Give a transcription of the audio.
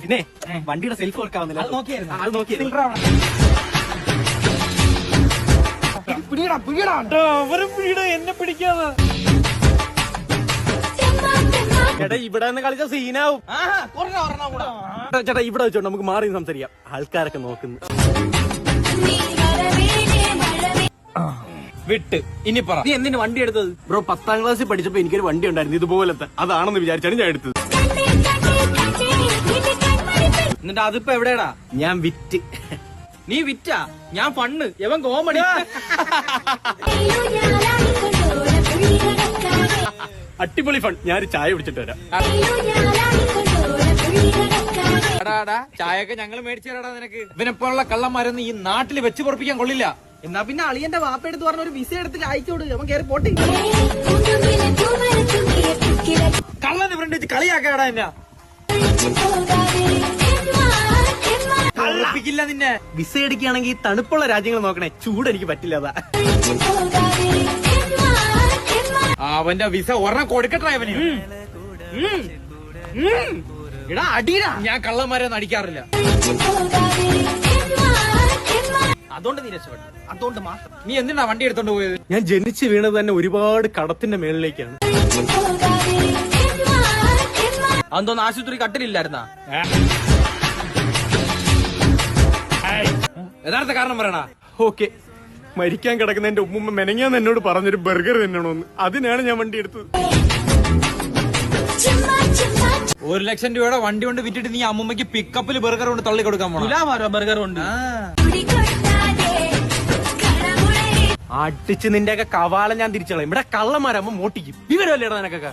പിന്നെ വണ്ടിയുടെ self work ആവുന്നില്ല. അത് നോക്കിയായിരുന്നു. അവരും പിടിയുടെ എന്നെ പിടിക്കാതെ. ചേട്ടാ ഇവിടെ നിന്ന് കളിച്ച സീനാവും. ചേട്ടാ ഇവിടെ വെച്ചോണ്ട് നമുക്ക് മാറി സംസാരിക്കാം. ആൾക്കാരൊക്കെ നോക്കുന്നു. വിട്ട് ഇനി പറ, നീ എന്തിനു വണ്ടി എടുത്തത്? ബ്രോ 10ാം ക്ലാസ്സിൽ പഠിച്ചപ്പോ എനിക്കൊരു വണ്ടി ഉണ്ടായിരുന്നു ഇതുപോലത്തെ. അതാണെന്ന് വിചാരിച്ചാണ് ഞാൻ എടുത്തത്. എന്നിട്ട് അതിപ്പോ എവിടെയാടാ? ഞാൻ വിറ്റ്. നീ വിറ്റാ? ഞാൻ ഫണ്ണ് എവൻ കോമഡി. അടിപൊളി ഫൺ. ഞാനൊരു ചായ കുടിച്ചിട്ട് വരാം. ചായയൊക്കെ ഞങ്ങൾ മേടിച്ചു തരാടാ നിനക്ക്. ഇവനെപ്പോലുള്ള കള്ളന്മാരൊന്നും ഈ നാട്ടിൽ വെച്ച് പൊറപ്പിക്കാൻ കൊള്ളില്ല. എന്നാ പിന്നെ അളിയന്റെ വാപ്പ എടുത്ത് പറഞ്ഞ ഒരു വിസ എടുത്ത് അയച്ചോട്, അവൻ കയറി പോട്ടെ. കള്ളന്റെ ഫ്രണ്ട് വെച്ച് കളിയാക്കാടാ എന്നെ. കളിപ്പിക്കില്ല നിന്നെ. വിസ അടിക്കുകയാണെങ്കിൽ തണുപ്പുള്ള രാജ്യങ്ങൾ നോക്കണേ. ചൂട് എനിക്ക് പറ്റില്ല. അതാ അവന്റെ വിസ ഒരെണ്ണം കൊടുക്കട്ടെ അവന്. എടാ അടിയാ. ഞാൻ കള്ളന്മാരെയൊന്നും അടിക്കാറില്ല. അതുകൊണ്ട് നീ രക്ഷപ്പെട്ടു. അതുകൊണ്ട് മാത്രം. നീ എന്തിനാ വണ്ടി എടുത്തോണ്ട് പോയത്? ഞാൻ ജനിച്ചു വീണത് തന്നെ ഒരുപാട് കടത്തിന്റെ മേളിലേക്കാണ്. അതൊന്നും ആശുപത്രി കട്ടിലില്ലായിരുന്നാ? യഥാർത്ഥ കാരണം പറയടാ. ഓക്കെ, മരിക്കാൻ കിടക്കുന്ന എന്റെ ഉമ്മ മെനങ്ങാന്ന് എന്നോട് പറഞ്ഞൊരു ബർഗർ തിന്നണോന്ന്. അതിനാണ് ഞാൻ വണ്ടി എടുത്തത്. 1 ലക്ഷം രൂപയുടെ വണ്ടി കൊണ്ട് വിറ്റിട്ട് നീ അമ്മൂമ്മക്ക് പിക്കപ്പിൽ ബർഗർ കൊണ്ട് തള്ളി കൊടുക്കാൻ പോണോ? ബർഗർ കൊണ്ട് അടിച്ച് നിന്റെയൊക്കെ കവാളം ഞാൻ തിരിച്ചോളാം. ഇവിടെ കള്ളന്മാരാകുമ്പോ മോട്ടിക്കും. വിവരമല്ലേടാ നിനക്കൊക്കെ.